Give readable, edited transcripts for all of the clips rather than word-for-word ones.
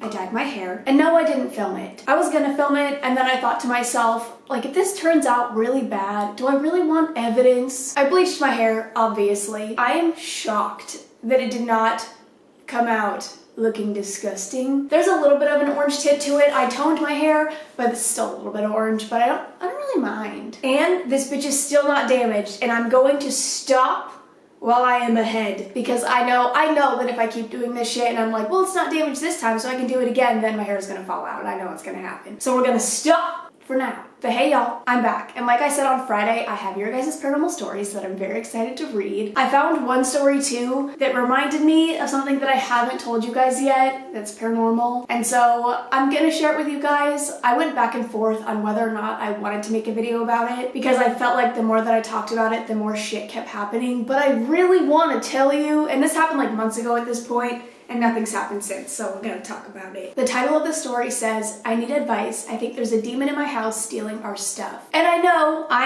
I dyed my hair, and no, I didn't film it. I was gonna film it, and then I thought to myself, like, if this turns out really bad, do I really want evidence? I bleached my hair, obviously. I am shocked that it did not come out looking disgusting. There's a little bit of an orange tint to it. I toned my hair, but it's still a little bit orange, but I don't really mind. And this bitch is still not damaged, and I'm going to stop while I am ahead, because I know that if I keep doing this shit and I'm like, well, it's not damaged this time, so I can do it again, then my hair is gonna fall out, and I know what's gonna happen. So we're gonna stop for now. But hey y'all, I'm back. And like I said on Friday, I have your guys' paranormal stories that I'm very excited to read. I found one story too that reminded me of something that I haven't told you guys yet that's paranormal. And so I'm gonna share it with you guys. I went back and forth on whether or not I wanted to make a video about it because I felt like the more that I talked about it, the more shit kept happening. But I really want to tell you, and this happened like months ago at this point, and nothing's happened since, so we're gonna talk about it. The title of the story says, I need advice. I think there's a demon in my house stealing our stuff. And I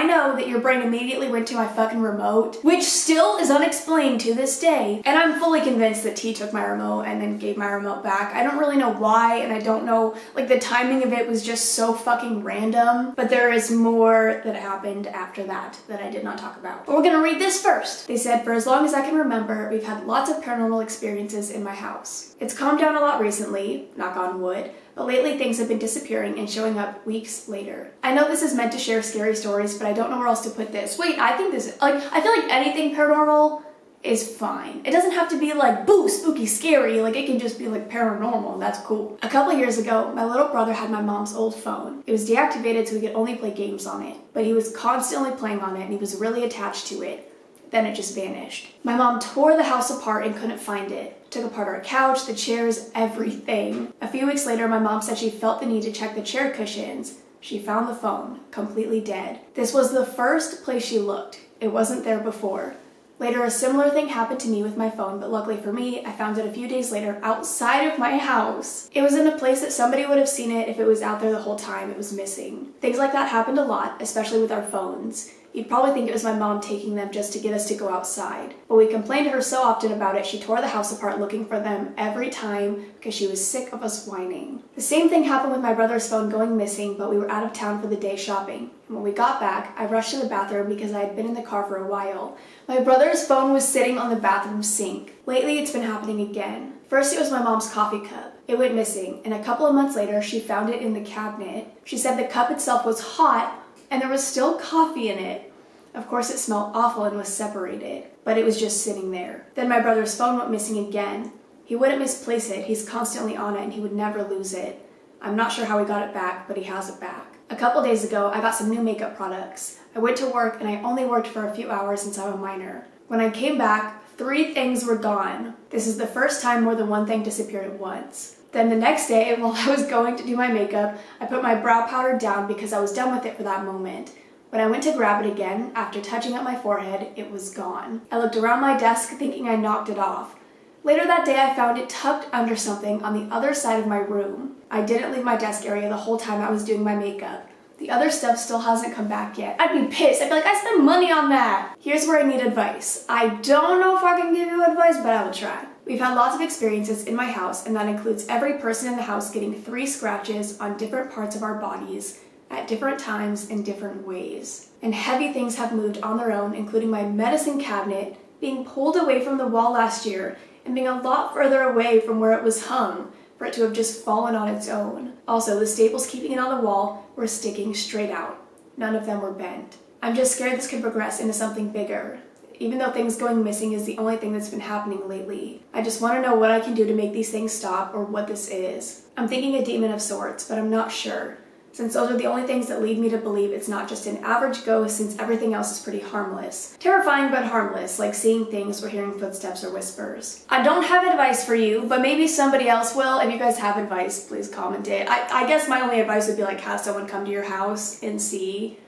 know that your brain immediately went to my fucking remote, which still is unexplained to this day. And I'm fully convinced that T took my remote and then gave my remote back. I don't really know why, and I don't know, like, the timing of it was just so fucking random, but there is more that happened after that I did not talk about. But we're gonna read this first. They said, for as long as I can remember, we've had lots of paranormal experiences in my house. It's calmed down a lot recently, knock on wood, but lately things have been disappearing and showing up weeks later. I know this is meant to share scary stories, but I don't know where else to put this. Wait, I think this is, like, I feel like anything paranormal is fine. It doesn't have to be like, boo, spooky, scary. Like, it can just be like paranormal, and that's cool. A couple years ago, my little brother had my mom's old phone. It was deactivated so he could only play games on it, but he was constantly playing on it and he was really attached to it. Then it just vanished. My mom tore the house apart and couldn't find it. Took apart our couch, the chairs, everything. A few weeks later, my mom said she felt the need to check the chair cushions. She found the phone, completely dead. This was the first place she looked. It wasn't there before. Later, a similar thing happened to me with my phone, but luckily for me, I found it a few days later outside of my house. It was in a place that somebody would have seen it if it was out there the whole time it was missing. Things like that happened a lot, especially with our phones. You'd probably think it was my mom taking them just to get us to go outside. But we complained to her so often about it, she tore the house apart looking for them every time because she was sick of us whining. The same thing happened with my brother's phone going missing, but we were out of town for the day shopping. And when we got back, I rushed to the bathroom because I had been in the car for a while. My brother's phone was sitting on the bathroom sink. Lately, it's been happening again. First, it was my mom's coffee cup. It went missing, and a couple of months later, she found it in the cabinet. She said the cup itself was hot, and there was still coffee in it. Of course, it smelled awful and was separated, but it was just sitting there. Then my brother's phone went missing again. He wouldn't misplace it. He's constantly on it and he would never lose it. I'm not sure how he got it back, but he has it back. A couple days ago, I got some new makeup products. I went to work and I only worked for a few hours since I'm a minor. When I came back, 3 things were gone. This is the first time more than one thing disappeared at once. Then the next day, while I was going to do my makeup, I put my brow powder down because I was done with it for that moment. When I went to grab it again, after touching up my forehead, it was gone. I looked around my desk thinking I knocked it off. Later that day, I found it tucked under something on the other side of my room. I didn't leave my desk area the whole time I was doing my makeup. The other stuff still hasn't come back yet. I'd be pissed. I'd be like, I spent money on that. Here's where I need advice. I don't know if I can give you advice, but I will try. We've had lots of experiences in my house, and that includes every person in the house getting 3 scratches on different parts of our bodies at different times in different ways. And heavy things have moved on their own, including my medicine cabinet being pulled away from the wall last year and being a lot further away from where it was hung for it to have just fallen on its own. Also, the staples keeping it on the wall were sticking straight out. None of them were bent. I'm just scared this could progress into something bigger. Even though things going missing is the only thing that's been happening lately. I just want to know what I can do to make these things stop or what this is. I'm thinking a demon of sorts, but I'm not sure, since those are the only things that lead me to believe it's not just an average ghost, since everything else is pretty harmless. Terrifying but harmless, like seeing things or hearing footsteps or whispers. I don't have advice for you, but maybe somebody else will. If you guys have advice, please comment it. I guess my only advice would be like have someone come to your house and see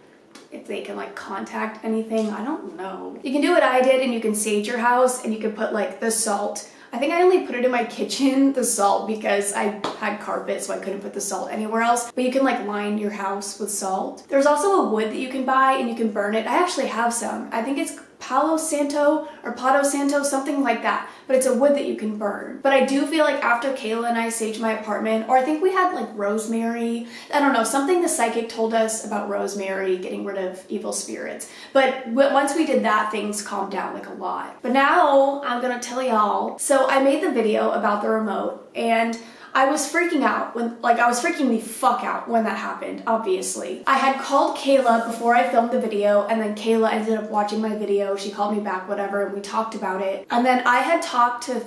if they can like contact anything. I don't know. You can do what I did and you can sage your house and you can put like the salt. I think I only put it in my kitchen, the salt, because I had carpet, so I couldn't put the salt anywhere else. But you can like line your house with salt. There's also a wood that you can buy and you can burn it. I actually have some. I think it's Palo Santo or Palo Santo, something like that. But it's a wood that you can burn. But I do feel like after Kayla and I saged my apartment, or I think we had like rosemary, I don't know, something the psychic told us about rosemary, getting rid of evil spirits. But once we did that, things calmed down like a lot. But now I'm gonna tell y'all. So I made the video about the remote, and I was freaking out I was freaking the fuck out when that happened, obviously. I had called Kayla before I filmed the video, and then Kayla ended up watching my video. She called me back, whatever, and we talked about it. And then I had talked to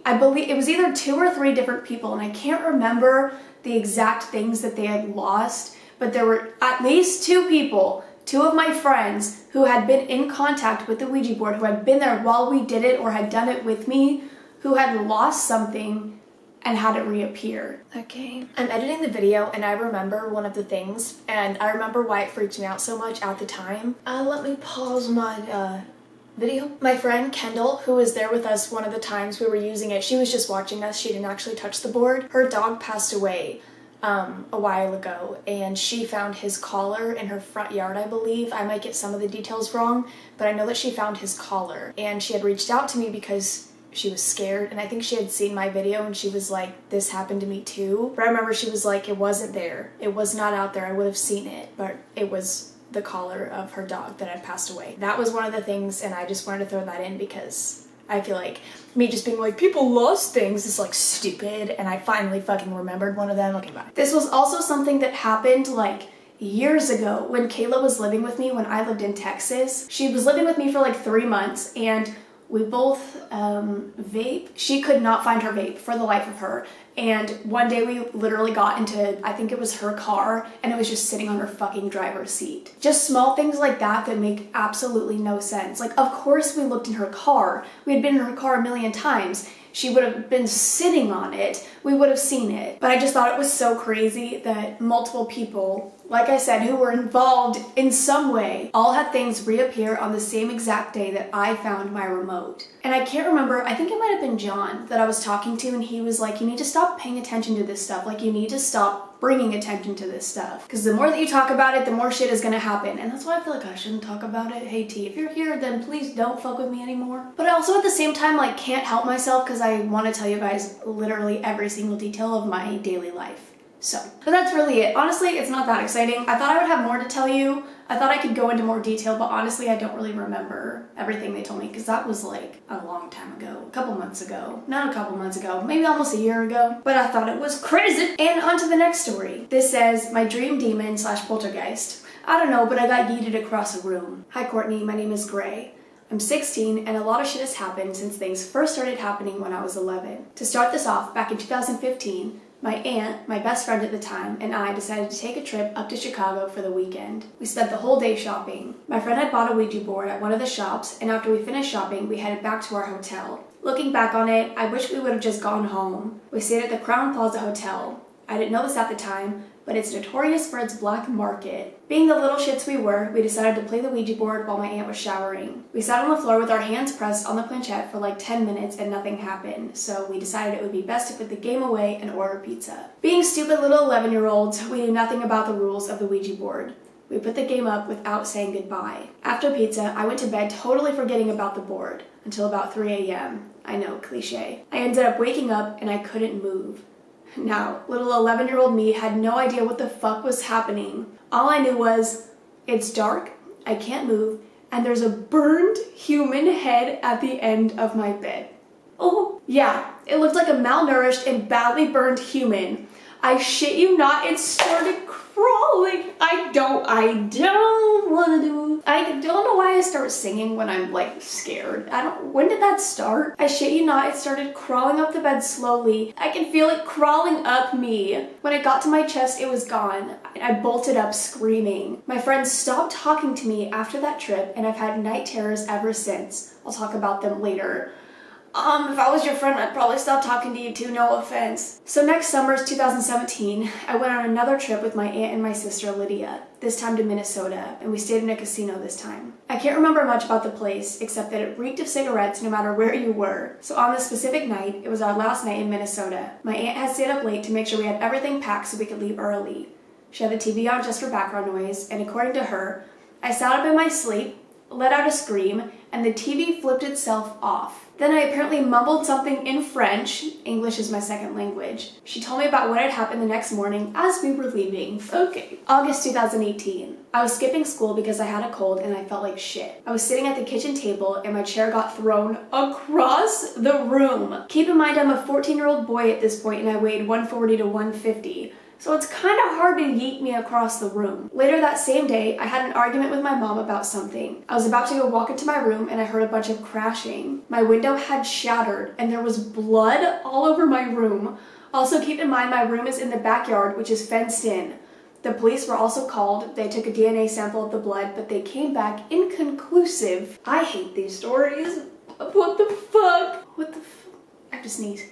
I believe it was either 2 or 3 different people, and I can't remember the exact things that they had lost, but there were at least 2 people, 2 of my friends who had been in contact with the Ouija board, who had been there while we did it or had done it with me, who had lost something and had it reappear. Okay, I'm editing the video and I remember one of the things, and I remember why it freaked me out so much at the time. Let me pause my video. My friend Kendall, who was there with us one of the times we were using it, she was just watching us. She didn't actually touch the board. Her dog passed away a while ago, and she found his collar in her front yard, I believe. I might get some of the details wrong, but I know that she found his collar, and she had reached out to me because she was scared, and I think she had seen my video and she was like, this happened to me too. But I remember she was like, it wasn't there. It was not out there. I would have seen it, but it was the collar of her dog that had passed away. That was one of the things, and I just wanted to throw that in because I feel like me just being like, people lost things is like stupid, and I finally fucking remembered one of them. Okay, bye. This was also something that happened like years ago when Kayla was living with me when I lived in Texas. She was living with me for like 3 months, and we both vape. She could not find her vape for the life of her. And one day we literally got into, I think it was her car, and it was just sitting on her fucking driver's seat. Just small things like that that make absolutely no sense. Like, of course we looked in her car. We had been in her car a million times. She would have been sitting on it. We would have seen it. But I just thought it was so crazy that multiple people, like I said, who were involved in some way, all had things reappear on the same exact day that I found my remote. And I can't remember, I think it might have been John that I was talking to, and he was like, you need to stop paying attention to this stuff. Like, you need to stop bringing attention to this stuff. Because the more that you talk about it, the more shit is gonna happen. And that's why I feel like I shouldn't talk about it. Hey T, if you're here, then please don't fuck with me anymore. But I also at the same time like can't help myself because I want to tell you guys literally every single detail of my daily life. So, but that's really it. Honestly, it's not that exciting. I thought I would have more to tell you. I thought I could go into more detail, but honestly, I don't really remember everything they told me because that was like a long time ago, a couple months ago. Not a couple months ago, maybe almost a year ago, but I thought it was crazy. And on to the next story. This says, my dream demon / poltergeist. I don't know, but I got yeeted across a room. Hi Courtney, my name is Gray. I'm 16 and a lot of shit has happened since things first started happening when I was 11. To start this off, back in 2015, my aunt, my best friend at the time, and I decided to take a trip up to Chicago for the weekend. We spent the whole day shopping. My friend had bought a Ouija board at one of the shops, and after we finished shopping, we headed back to our hotel. Looking back on it, I wish we would have just gone home. We stayed at the Crown Plaza Hotel. I didn't know this at the time, but it's notorious for its black market. Being the little shits we were, we decided to play the Ouija board while my aunt was showering. We sat on the floor with our hands pressed on the planchette for like 10 minutes and nothing happened, so we decided it would be best to put the game away and order pizza. Being stupid little 11-year-olds, we knew nothing about the rules of the Ouija board. We put the game up without saying goodbye. After pizza, I went to bed totally forgetting about the board until about 3 a.m. I know, cliche. I ended up waking up and I couldn't move. Now, little 11-year-old me had no idea what the fuck was happening. All I knew was, it's dark, I can't move, and there's a burned human head at the end of my bed. Oh, yeah, it looked like a malnourished and badly burned human. I shit you not, it started crawling. I don't want to do. I don't know why I start singing when I'm like scared. When did that start? I shit you not, it started crawling up the bed slowly. I can feel it crawling up me. When it got to my chest, it was gone. I bolted up screaming. My friends stopped talking to me after that trip, and I've had night terrors ever since. I'll talk about them later. If I was your friend, I'd probably stop talking to you too, no offense. So next summer's 2017, I went on another trip with my aunt and my sister Lydia, this time to Minnesota, and we stayed in a casino this time. I can't remember much about the place, except that it reeked of cigarettes no matter where you were. So on this specific night, it was our last night in Minnesota. My aunt had stayed up late to make sure we had everything packed so we could leave early. She had the TV on just for background noise, and according to her, I sat up in my sleep, let out a scream, and the TV flipped itself off. Then I apparently mumbled something in French. English is my second language. She told me about what had happened the next morning as we were leaving. Okay. August 2018. I was skipping school because I had a cold and I felt like shit. I was sitting at the kitchen table and my chair got thrown across the room. Keep in mind I'm a 14-year-old boy at this point and I weighed 140 to 150. So it's kind of hard to yeet me across the room. Later that same day, I had an argument with my mom about something. I was about to go walk into my room and I heard a bunch of crashing. My window had shattered and there was blood all over my room. Also keep in mind my room is in the backyard, which is fenced in. The police were also called. They took a DNA sample of the blood, but they came back inconclusive. I hate these stories. What the fuck? I have to sneeze.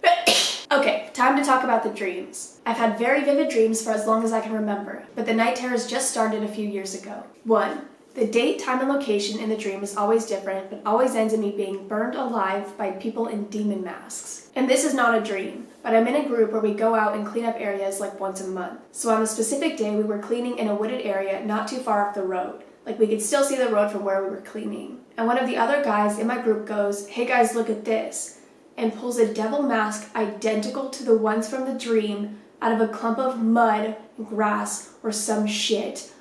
Okay, time to talk about the dreams. I've had very vivid dreams for as long as I can remember, but the night terrors just started a few years ago. 1. The date, time, and location in the dream is always different, but always ends in me being burned alive by people in demon masks. And this is not a dream, but I'm in a group where we go out and clean up areas like once a month. So on a specific day, we were cleaning in a wooded area not too far off the road. Like we could still see the road from where we were cleaning. And one of the other guys in my group goes, "Hey guys, look at this," and pulls a devil mask identical to the ones from the dream out of a clump of mud, grass, or some shit.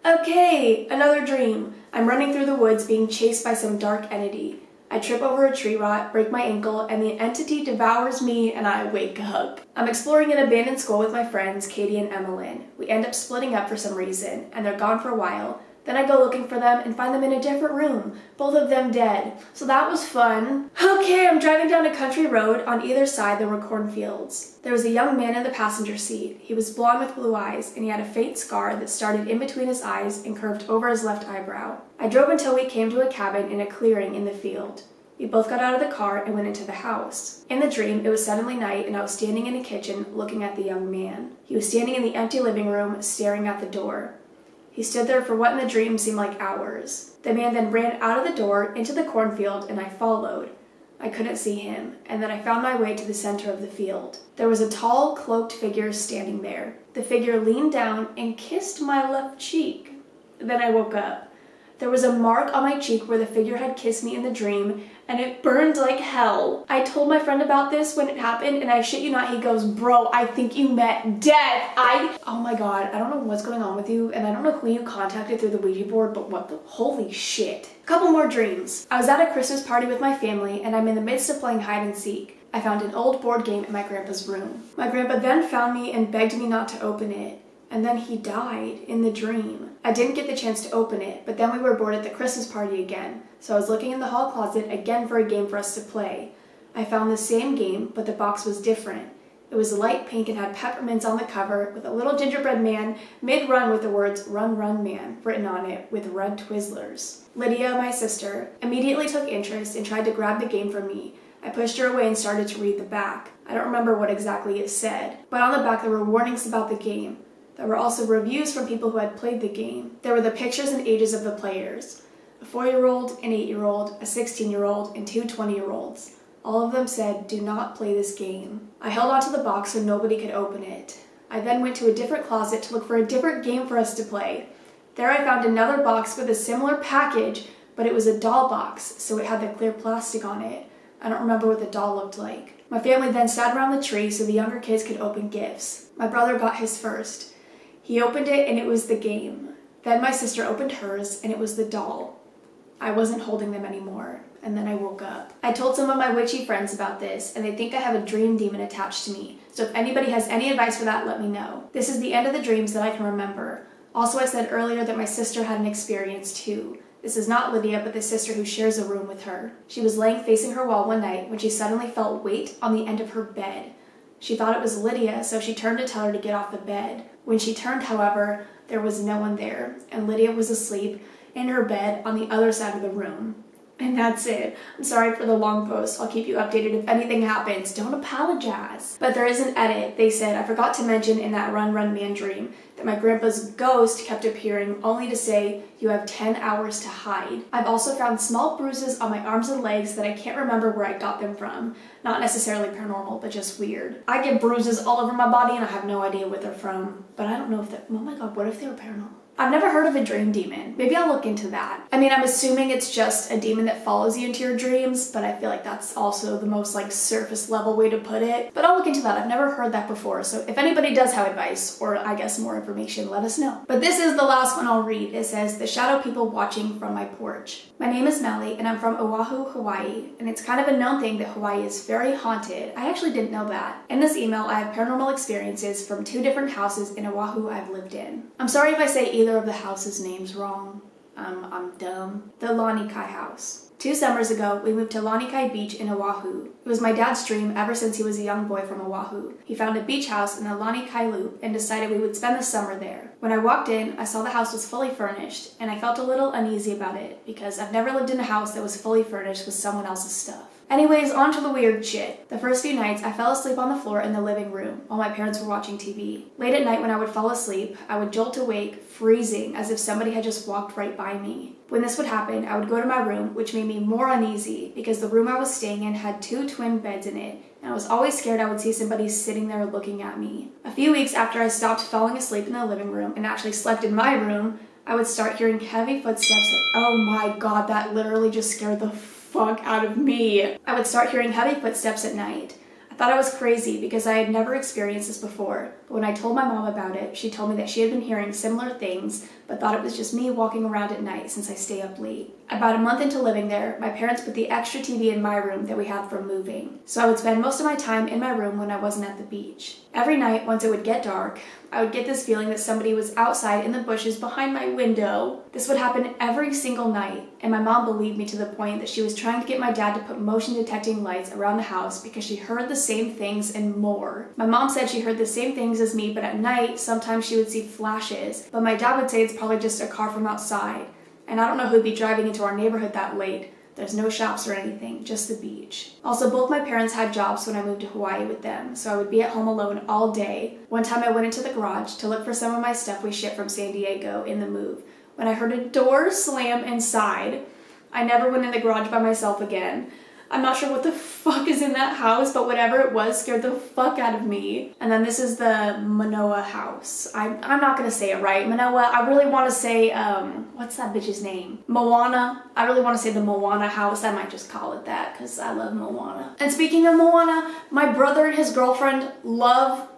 Okay, another dream. I'm running through the woods being chased by some dark entity. I trip over a tree rot, break my ankle, and the entity devours me and I wake up. I'm exploring an abandoned school with my friends, Katie and Emmeline. We end up splitting up for some reason, and they're gone for a while. Then I go looking for them and find them in a different room, both of them dead. So that was fun. Okay, I'm driving down a country road. On either side there were cornfields. There was a young man in the passenger seat. He was blonde with blue eyes, and he had a faint scar that started in between his eyes and curved over his left eyebrow. I drove until we came to a cabin in a clearing in the field. We both got out of the car and went into the house. In the dream, it was suddenly night and I was standing in the kitchen looking at the young man. He was standing in the empty living room, staring at the door. He stood there for what in the dream seemed like hours. The man then ran out of the door into the cornfield and I followed. I couldn't see him, and then I found my way to the center of the field. There was a tall, cloaked figure standing there. The figure leaned down and kissed my left cheek. Then I woke up. There was a mark on my cheek where the figure had kissed me in the dream, and it burned like hell. I told my friend about this when it happened, and I shit you not, he goes, "Bro, I think you met death." Oh my god, I don't know what's going on with you, and I don't know who you contacted through the Ouija board, but what the holy shit. A couple more dreams. I was at a Christmas party with my family, and I'm in the midst of playing hide and seek. I found an old board game in my grandpa's room. My grandpa then found me and begged me not to open it. And then he died in the dream. I didn't get the chance to open it, but then we were bored at the Christmas party again, so I was looking in the hall closet again for a game for us to play. I found the same game, but the box was different. It was light pink and had peppermints on the cover with a little gingerbread man mid-run with the words "Run, Run, Man" written on it with red Twizzlers. Lydia, my sister, immediately took interest and tried to grab the game from me. I pushed her away and started to read the back. I don't remember what exactly it said, but on the back there were warnings about the game. There were also reviews from people who had played the game. There were the pictures and ages of the players. A 4-year-old, an 8-year-old, a 16-year-old, and 2 20-year-olds. All of them said, "Do not play this game." I held onto the box so nobody could open it. I then went to a different closet to look for a different game for us to play. There I found another box with a similar package, but it was a doll box, so it had the clear plastic on it. I don't remember what the doll looked like. My family then sat around the tree so the younger kids could open gifts. My brother got his first. He opened it and it was the game. Then my sister opened hers and it was the doll. I wasn't holding them anymore, and then I woke up. I told some of my witchy friends about this, and they think I have a dream demon attached to me, so if anybody has any advice for that, let me know. This is the end of the dreams that I can remember. Also, I said earlier that my sister had an experience too. This is not Lydia, but the sister who shares a room with her. She was laying facing her wall one night when she suddenly felt weight on the end of her bed. She thought it was Lydia, so she turned to tell her to get off the bed. When she turned, however, there was no one there, and Lydia was asleep in her bed on the other side of the room. And that's it. I'm sorry for the long post. I'll keep you updated if anything happens. Don't apologize. But there is an edit. They said, I forgot to mention in that Run, Run, Man dream that my grandpa's ghost kept appearing only to say, "You have 10 hours to hide." I've also found small bruises on my arms and legs that I can't remember where I got them from. Not necessarily paranormal, but just weird. I get bruises all over my body and I have no idea what they're from. But I don't know if they're, oh my god, what if they were paranormal? I've never heard of a dream demon. Maybe I'll look into that. I mean, I'm assuming it's just a demon that follows you into your dreams, but I feel like that's also the most like surface level way to put it. But I'll look into that. I've never heard that before. So if anybody does have advice or I guess more information, let us know. But this is the last one I'll read. It says, the shadow people watching from my porch. My name is Melly and I'm from Oahu, Hawaii. And it's kind of a known thing that Hawaii is very haunted. I actually didn't know that. In this email, I have paranormal experiences from 2 different houses in Oahu I've lived in. I'm sorry if I say either of the houses' names wrong. I'm dumb. The Lanikai house. 2 summers ago, we moved to Lanikai Beach in Oahu. It was my dad's dream ever since he was a young boy from Oahu. He found a beach house in the Lanikai Loop and decided we would spend the summer there. When I walked in, I saw the house was fully furnished, and I felt a little uneasy about it because I've never lived in a house that was fully furnished with someone else's stuff. Anyways, on to the weird shit. The first few nights, I fell asleep on the floor in the living room while my parents were watching TV. Late at night when I would fall asleep, I would jolt awake, freezing, as if somebody had just walked right by me. When this would happen, I would go to my room, which made me more uneasy because the room I was staying in had 2 twin beds in it, and I was always scared I would see somebody sitting there looking at me. A few weeks after I stopped falling asleep in the living room and actually slept in my room, I would start hearing heavy footsteps. Oh my god, that literally just scared the fuck out of me. I would start hearing heavy footsteps at night. I thought I was crazy because I had never experienced this before, but when I told my mom about it, she told me that she had been hearing similar things, but thought it was just me walking around at night since I stay up late. About a month into living there, my parents put the extra TV in my room that we had from moving, so I would spend most of my time in my room when I wasn't at the beach. Every night, once it would get dark, I would get this feeling that somebody was outside in the bushes behind my window. This would happen every single night, and my mom believed me to the point that she was trying to get my dad to put motion detecting lights around the house because she heard the same things and more. My mom said she heard the same things as me, but at night, sometimes she would see flashes, but my dad would say it's probably just a car from outside. And I don't know who'd be driving into our neighborhood that late. There's no shops or anything, just the beach. Also, both my parents had jobs when I moved to Hawaii with them, so I would be at home alone all day. One time I went into the garage to look for some of my stuff we shipped from San Diego in the move, when I heard a door slam inside. I never went in the garage by myself again. I'm not sure what the fuck is in that house, but whatever it was scared the fuck out of me. And then this is the Moana House. I'm not gonna say it right. Manoa, I really want to say, what's that bitch's name? Moana. I really want to say the Moana House. I might just call it that because I love Moana. And speaking of Moana, my brother and his girlfriend love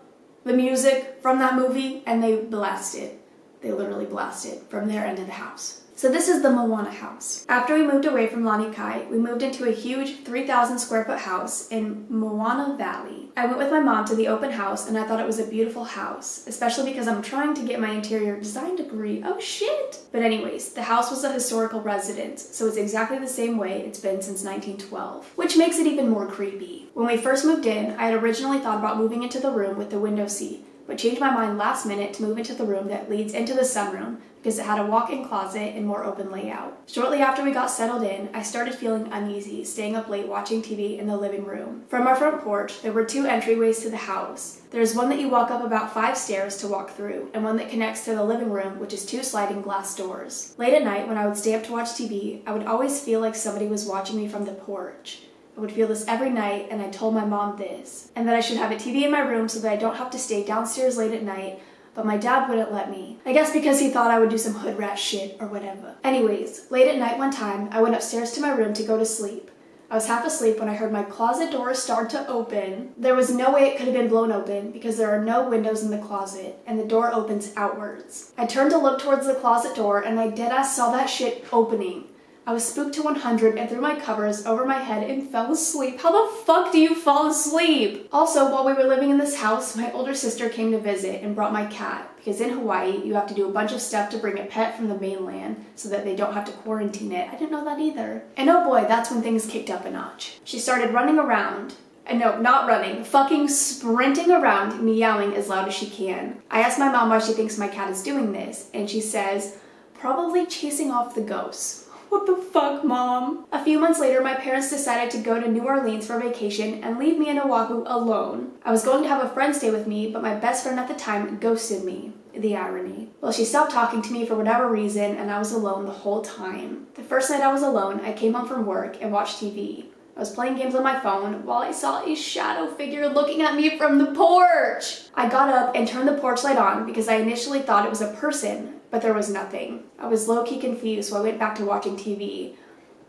the music from that movie, and they blast it. They literally blast it from their end of the house. So this is the Moana House. After we moved away from Lanikai, we moved into a huge 3,000 square foot house in Moana Valley. I went with my mom to the open house and I thought it was a beautiful house, especially because I'm trying to get my interior design degree. Oh shit! But anyways, the house was a historical residence, so it's exactly the same way it's been since 1912, which makes it even more creepy. When we first moved in, I had originally thought about moving into the room with the window seat, but changed my mind last minute to move into the room that leads into the sunroom because it had a walk-in closet and more open layout. Shortly after we got settled in, I started feeling uneasy staying up late watching TV in the living room. From our front porch, there were 2 entryways to the house. There's one that you walk up about 5 stairs to walk through, and one that connects to the living room, which is 2 sliding glass doors. Late at night, when I would stay up to watch TV, I would always feel like somebody was watching me from the porch. I would feel this every night, and I told my mom this, and that I should have a TV in my room so that I don't have to stay downstairs late at night, but my dad wouldn't let me. I guess because he thought I would do some hood rat shit or whatever. Anyways, late at night one time, I went upstairs to my room to go to sleep. I was half asleep when I heard my closet door start to open. There was no way it could have been blown open because there are no windows in the closet, and the door opens outwards. I turned to look towards the closet door, and I deadass saw that shit opening. I was spooked to 100 and threw my covers over my head and fell asleep. How the fuck do you fall asleep? Also, while we were living in this house, my older sister came to visit and brought my cat, because in Hawaii, you have to do a bunch of stuff to bring a pet from the mainland so that they don't have to quarantine it. I didn't know that either. And oh boy, that's when things kicked up a notch. She started running around. No, not running, fucking sprinting around, meowing as loud as she can. I asked my mom why she thinks my cat is doing this, and she says, probably chasing off the ghosts. What the fuck, Mom? A few months later, my parents decided to go to New Orleans for vacation and leave me in Oahu alone. I was going to have a friend stay with me, but my best friend at the time ghosted me. The irony. Well, she stopped talking to me for whatever reason, and I was alone the whole time. The first night I was alone, I came home from work and watched TV. I was playing games on my phone while I saw a shadow figure looking at me from the porch. I got up and turned the porch light on because I initially thought it was a person, but there was nothing. I was low-key confused, so I went back to watching TV.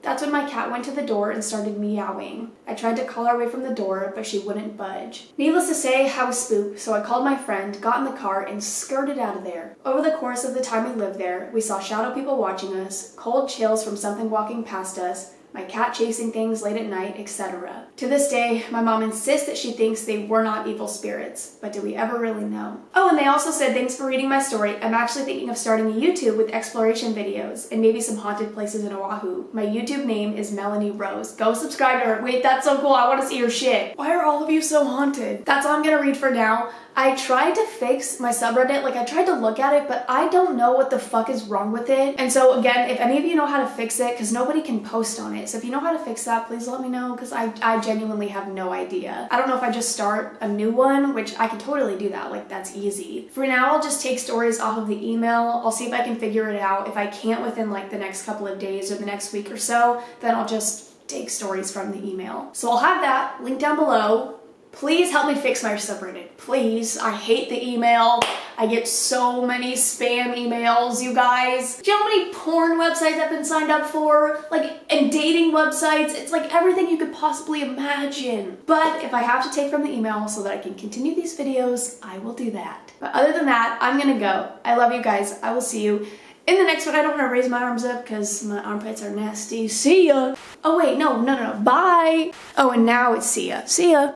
That's when my cat went to the door and started meowing. I tried to call her away from the door, but she wouldn't budge. Needless to say, I was spooked, so I called my friend, got in the car, and skirted out of there. Over the course of the time we lived there, we saw shadow people watching us, cold chills from something walking past us, my cat chasing things late at night, etc. To this day, my mom insists that she thinks they were not evil spirits, but do we ever really know? Oh, and they also said, thanks for reading my story. I'm actually thinking of starting a YouTube with exploration videos and maybe some haunted places in Oahu. My YouTube name is Melanie Rose. Go subscribe to her. Wait, that's so cool. I want to see your shit. Why are all of you so haunted? That's all I'm gonna read for now. I tried to fix my subreddit, like I tried to look at it, but I don't know what the fuck is wrong with it. And so again, if any of you know how to fix it, because nobody can post on it, so if you know how to fix that, please let me know, because I genuinely have no idea. I don't know if I just start a new one, which I can totally do that, like that's easy. For now, I'll just take stories off of the email. I'll see if I can figure it out. If I can't within like the next couple of days or the next week or so, then I'll just take stories from the email. So I'll have that link down below. Please help me fix my subreddit, please. I hate the email. I get so many spam emails, you guys. Do you know how many porn websites I've been signed up for? Like, and dating websites? It's like everything you could possibly imagine. But if I have to take from the email so that I can continue these videos, I will do that. But other than that, I'm gonna go. I love you guys. I will see you in the next one. I don't want to raise my arms up because my armpits are nasty. See ya. Oh wait, no. Bye. Oh, and now it's see ya. See ya.